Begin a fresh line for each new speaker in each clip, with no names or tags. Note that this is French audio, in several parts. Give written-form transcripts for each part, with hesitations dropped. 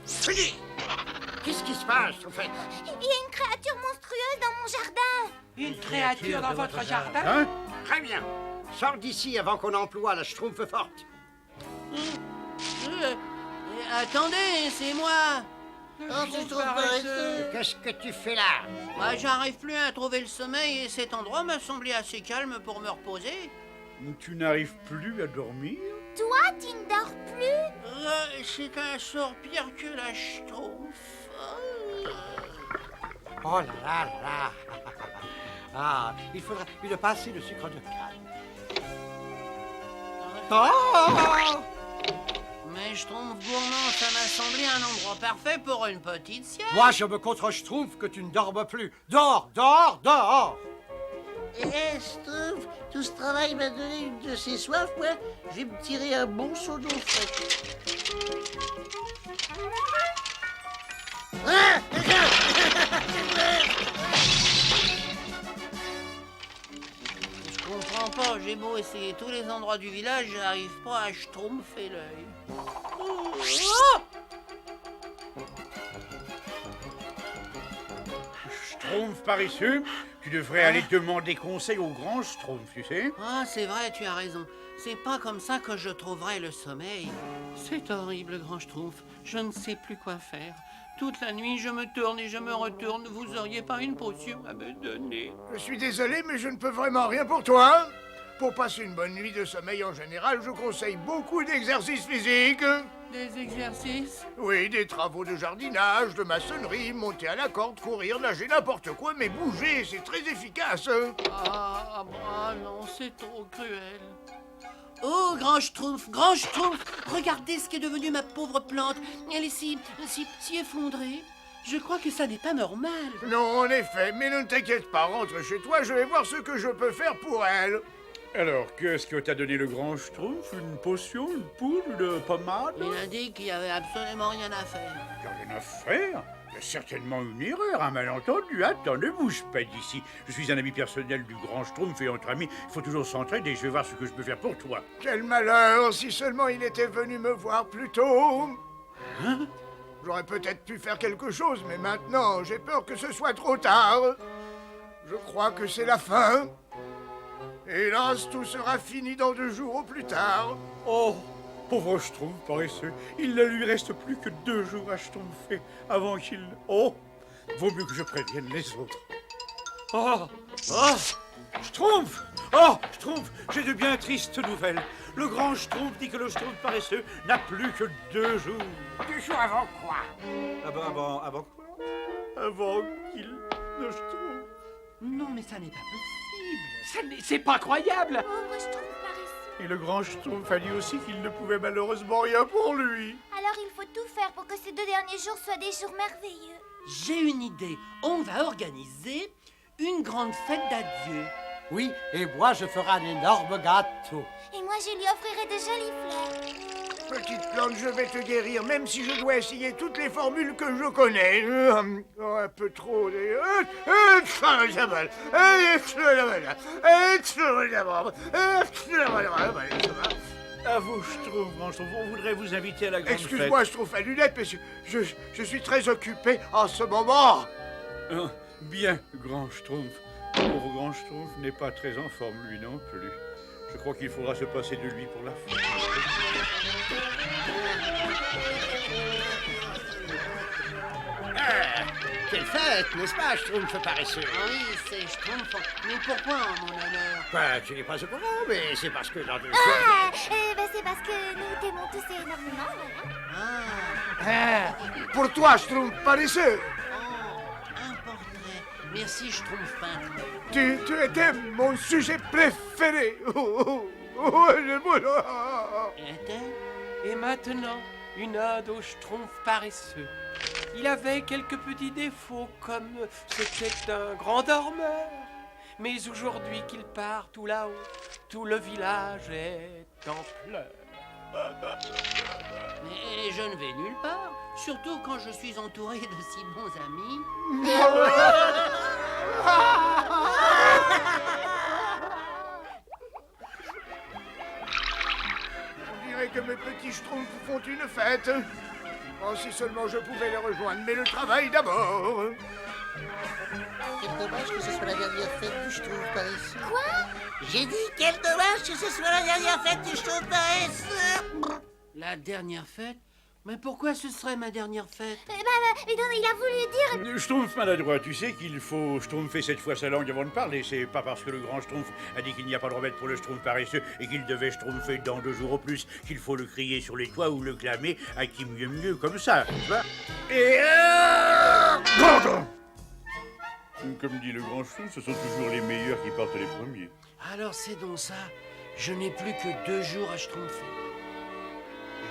Qu'est-ce qui se passe, au fait?
Il y a une créature monstrueuse dans mon jardin.
Une créature dans votre jardin?
Hein?
Très bien. Sors d'ici avant qu'on emploie la schtroumpf forte.
Attendez, c'est moi.
Qu'est-ce que tu fais là?
J'arrive plus à trouver le sommeil et cet endroit m'a semblé assez calme pour me reposer.
Tu n'arrives plus à dormir?
Toi, tu ne dors plus?
C'est un sort pire que la schtroumpf.
Oh là là là là. Ah, il faudra lui passer le sucre de canne. Oh!
Mais schtroumpf gourmand, ça m'a semblé un endroit parfait pour une petite sieste.
Moi, je me contre schtroumpf que tu ne dormes plus. Dors, dors, dors!
Schtroumpf, tout ce travail m'a donné une de ces soifs, moi. Je vais me tirer un bon seau d'eau fraîche.
Je comprends pas, j'ai beau essayer tous les endroits du village, j'arrive pas à schtroumpfer l'œil.
Schtroumpf paresseux, tu devrais aller demander conseil au grand Schtroumpf, tu sais.
Ah, c'est vrai, tu as raison. C'est pas comme ça que je trouverai le sommeil. C'est horrible, grand schtroumpf. Je ne sais plus quoi faire. Toute la nuit, je me tourne et je me retourne. Vous auriez pas une potion à me donner?
Je suis désolé, mais je ne peux vraiment rien pour toi. Pour passer une bonne nuit de sommeil en général, je conseille beaucoup d'exercices physiques.
Des exercices?
Oui, des travaux de jardinage, de maçonnerie, monter à la corde, courir, nager, n'importe quoi, mais bouger, c'est très efficace.
Ah non, c'est trop cruel. Oh, grand schtroumpf, regardez ce qu'est devenu ma pauvre plante. Elle est si effondrée. Je crois que ça n'est pas normal.
Non, en effet, mais ne t'inquiète pas, rentre chez toi, je vais voir ce que je peux faire pour elle.
Alors, qu'est-ce que t'a donné le grand Schtroumpf? Une potion, une poule, une pommade?
Il a dit qu'il n'y avait absolument rien à faire.
Il n'y a rien à faire. Il y a certainement une erreur, un malentendu. Attends, ne bouge pas d'ici. Je suis un ami personnel du grand Schtroumpf et entre amis, il faut toujours s'entraider. Je vais voir ce que je peux faire pour toi.
Quel malheur, si seulement il était venu me voir plus tôt.
Hein?
J'aurais peut-être pu faire quelque chose, mais maintenant, j'ai peur que ce soit trop tard. Je crois que c'est la fin. Hélas, tout sera fini dans 2 jours au plus tard.
Oh, pauvre Schtroumpf paresseux. Il ne lui reste plus que 2 jours à schtroumpfer avant qu'il... Oh, vaut mieux que je prévienne les autres. Oh, Schtroumpf! Oh, Schtroumpf, j'ai de bien tristes nouvelles. Le grand Schtroumpf dit que le Schtroumpf paresseux n'a plus que 2 jours.
2 jours avant quoi?
Avant quoi? Avant qu'il ne schtroumpfe.
Non, mais ça n'est pas possible. C'est pas croyable.
Pauvre schtroumpf paresseux.
Et le grand Schtroumpf a dit aussi qu'il ne pouvait malheureusement rien pour lui.
Alors il faut tout faire pour que ces 2 derniers jours soient des jours merveilleux.
J'ai une idée. On va organiser une grande fête d'adieu.
Oui, et moi, je ferai un énorme gâteau.
Et moi, je lui offrirai de jolies fleurs.
Petite plante, je vais te guérir, même si je dois essayer toutes les formules que je connais. Un peu trop...
À vous, Schtroumpf, grand Schtroumpf, on voudrait vous inviter à la grande fête.
Excuse-moi, je trouve à lunettes, mais je suis très occupé en ce moment.
Bien, grand Schtroumpf. Le pauvre grand Schtroumpf n'est pas très en forme, lui non plus. Je crois qu'il faudra se passer de lui pour la fin.
Quelle fête, n'est-ce pas, schtroumpf paresseux?
Oui, c'est schtroumpf. Mais pourquoi en mon honneur?
Bah, tu n'es pas au courant, mais c'est parce que dans 2 jours...
C'est parce que nous t'aimons tous énormément, voilà.
Pour toi, Schtroumpf paresseux.
Un portrait. Merci, schtroumpf peintre.
Tu étais mon sujet préféré.
Et maintenant, une ode au schtroumpf paresseux. Il avait quelques petits défauts, comme c'était un grand dormeur. Mais aujourd'hui qu'il part tout là-haut, tout le village est en pleurs.
Mais je ne vais nulle part, surtout quand je suis entouré de si bons amis.
On dirait que mes petits schtroumpfs font une fête. Oh, si seulement je pouvais les rejoindre, mais le travail d'abord.
Quel dommage que ce soit la dernière fête du Schtroumpf paresseux.
Quoi?
J'ai dit quel dommage que ce soit la dernière fête du Schtroumpf paresseux.
La dernière fête? Mais pourquoi ce serait ma dernière fête?
Mais non, il a voulu dire...
Schtroumpf maladroit, tu sais qu'il faut schtroumpfer cette fois sa langue avant de parler. C'est pas parce que le grand Schtroumpf a dit qu'il n'y a pas de remède pour le Schtroumpf paresseux et qu'il devait schtroumpfer dans 2 jours au plus qu'il faut le crier sur les toits ou le clamer à qui mieux comme ça. Tu vois? Et... Comme dit le grand Schtroumpf, ce sont toujours les meilleurs qui partent les premiers.
Alors c'est donc ça. Je n'ai plus que 2 jours à schtroumpfer.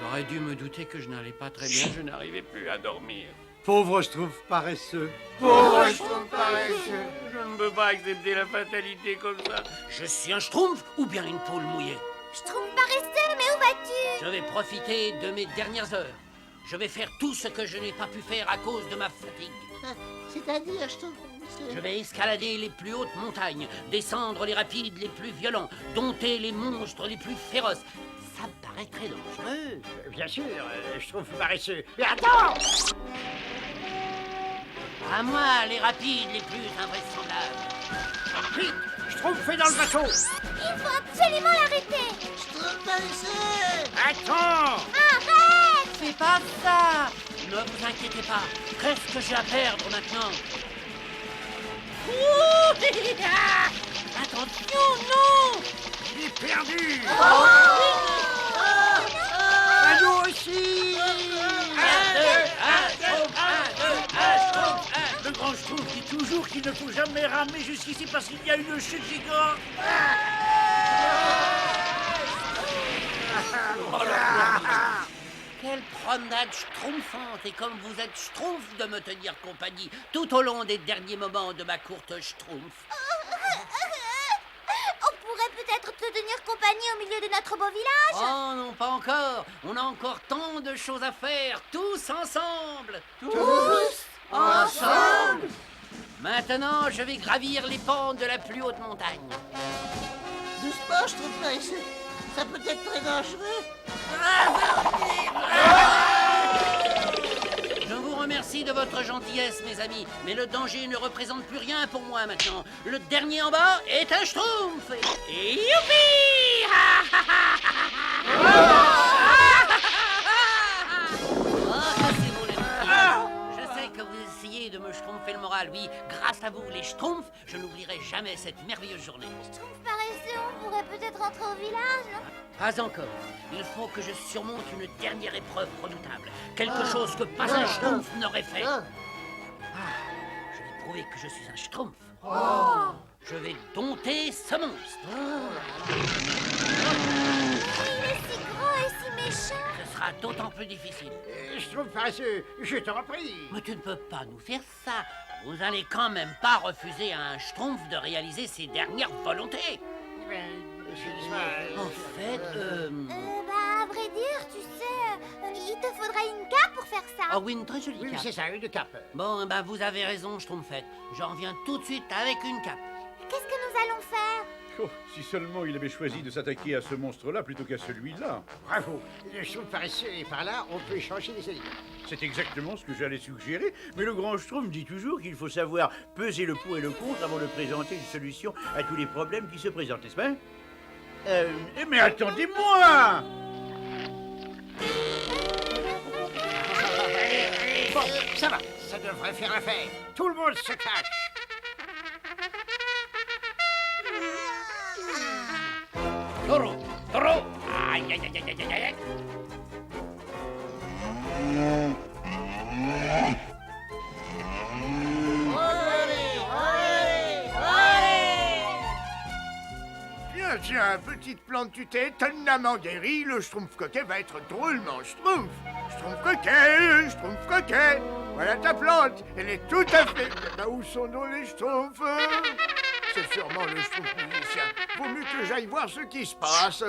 J'aurais dû me douter que je n'allais pas très bien, je n'arrivais plus à dormir.
Pauvre Schtroumpf paresseux.
Pauvre Schtroumpf paresseux.
Je ne peux pas accepter la fatalité comme ça. Je suis un schtroumpf ou bien une poule mouillée?
Schtroumpf paresseux, mais où vas-tu?
Je vais profiter de mes dernières heures. Je vais faire tout ce que je n'ai pas pu faire à cause de ma fatigue.
C'est-à-dire, Schtroumpf.
Je vais escalader les plus hautes montagnes, descendre les rapides les plus violents, dompter les monstres les plus féroces. Ça me paraît très dangereux.
Bien sûr, Schtroumpf paresseux. Mais attends!
À moi, les rapides les plus invraisemblables.
Vite! Schtroumpf est dans le bateau!
Il faut absolument l'arrêter!
Schtroumpf paresseux.
Attends!
Arrête!
C'est pas ça! Ne vous inquiétez pas. Qu'est-ce que j'ai à perdre maintenant? Ouh, attention, non!
Il est perdu!
Oh,
À nous aussi!
Le grand Schtroumpf dit toujours qu'il ne faut jamais ramer jusqu'ici parce qu'il y a une chute gigante.
Quelle promenade schtroumpfante! Et comme vous êtes schtroumpf de me tenir compagnie tout au long des derniers moments de ma courte schtroumpf.
On pourrait peut-être te tenir compagnie au milieu de notre beau village.
Oh non, pas encore! On a encore tant de choses à faire, tous ensemble!
Tous ensemble.
Maintenant, je vais gravir les pentes de la plus haute montagne.
Doucement, Schtroumpf paresseux. Ça peut être très dangereux.
Je vous remercie de votre gentillesse, mes amis, mais le danger ne représente plus rien pour moi maintenant. Le dernier en bas est un schtroumpf. Et youpi! Oh, ça c'est mon ami. Je sais que vous essayez de me schtroumpfer le moral, oui. Grâce à vous, les schtroumpfs, je n'oublierai jamais cette merveilleuse journée.
Schtroumpf paresseux, on pourrait peut-être rentrer au village, non?
Pas encore. Il faut que je surmonte une dernière épreuve redoutable. Quelque chose que pas un schtroumpf n'aurait fait.
Ah.
Je vais prouver que je suis un schtroumpf. Je vais dompter ce monstre.
Il est si gros et si méchant.
Ce sera d'autant plus difficile.
Schtroumpf paresseux, je t'en prie!
Mais tu ne peux pas nous faire ça. Vous allez quand même pas refuser à un schtroumpf de réaliser ses dernières volontés. En fait,
À vrai dire, tu sais, il te faudrait une cape pour faire ça.
Ah oui, une très jolie
Oui,
cape.
c'est ça, une cape.
Bon, ben vous avez raison, schtroumpfette. J'en reviens tout de suite avec une cape.
Qu'est-ce que nous allons faire?
Oh, si seulement il avait choisi de s'attaquer à ce monstre-là plutôt qu'à celui-là.
Bravo! Le Schtroumpf paresseux est par là, on peut échanger les aliments.
C'est exactement ce que j'allais suggérer, mais le grand Schtroumpf dit toujours qu'il faut savoir peser le pour et le contre avant de présenter une solution à tous les problèmes qui se présentent, n'est-ce pas? Mais attendez-moi!
Bon, ça va, ça devrait faire affaire. Tout le monde se cache.
Taureau, taureau. Aïe, aïe, aïe, aïe, aïe, aïe.
Tiens, petite plante, tu t'es étonnamment guéri. Le Schtroumpf coquet va être drôlement Schtroumpf. Schtroumpf coquet. Voilà ta plante. Elle est tout à fait... Bah, où sont donc les Schtroumpfs? C'est sûrement le Schtroumpf musicien. Vaut mieux que j'aille voir ce qui se passe.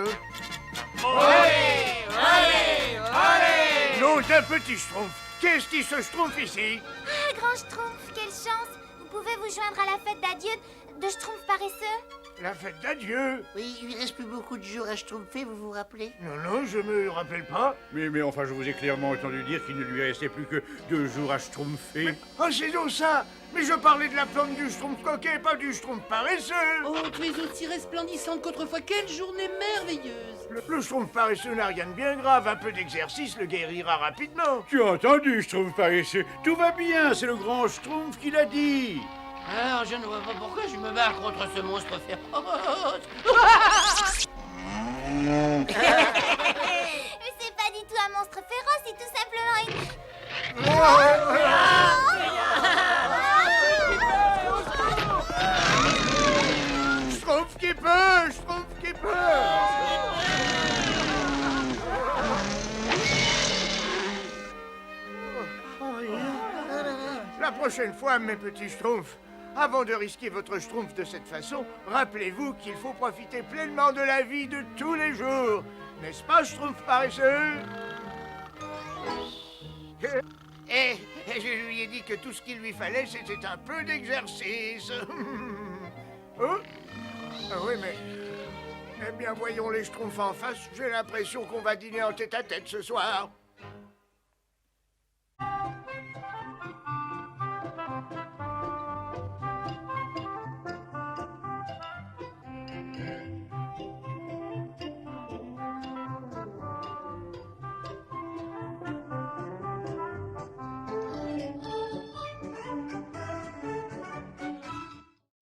Nom d'un petit Schtroumpf. Qu'est-ce qui se Schtroumpf ici?
Ah, grand Schtroumpf, quelle chance! Vous pouvez vous joindre à la fête d'adieu de Schtroumpf paresseux?
La fête d'adieu.
Oui, il reste plus beaucoup de jours à Schtroumpfer, vous vous rappelez?
Non, je me rappelle pas.
Mais enfin, je vous ai clairement entendu dire qu'il ne lui restait plus que 2 jours à Schtroumpfer.
Oh, c'est donc ça. Mais je parlais de la plante du Schtroumpf coquet, pas du Schtroumpf paresseux.
Oh, tu es aussi resplendissante qu'autrefois. Quelle journée merveilleuse!
Le Schtroumpf paresseux n'a rien de bien grave. Un peu d'exercice le guérira rapidement.
Tu as entendu, Schtroumpf paresseux? Tout va bien, c'est le grand Schtroumpf qui l'a dit.
Alors, je ne vois pas pourquoi je me bats contre ce monstre féroce.
Mais c'est pas du tout un monstre féroce, c'est tout simplement une...
Schtroumpf qui peut, Schtroumpf qui peut. La prochaine fois, mes petits Schtroumpfs, avant de risquer votre Schtroumpf de cette façon, rappelez-vous qu'il faut profiter pleinement de la vie de tous les jours. N'est-ce pas, Schtroumpf paresseux? Et je lui ai dit que tout ce qu'il lui fallait, c'était un peu d'exercice. Oh? Ah oui, mais... Eh bien, voyons les Schtroumpfs en face. J'ai l'impression qu'on va dîner en tête-à-tête ce soir.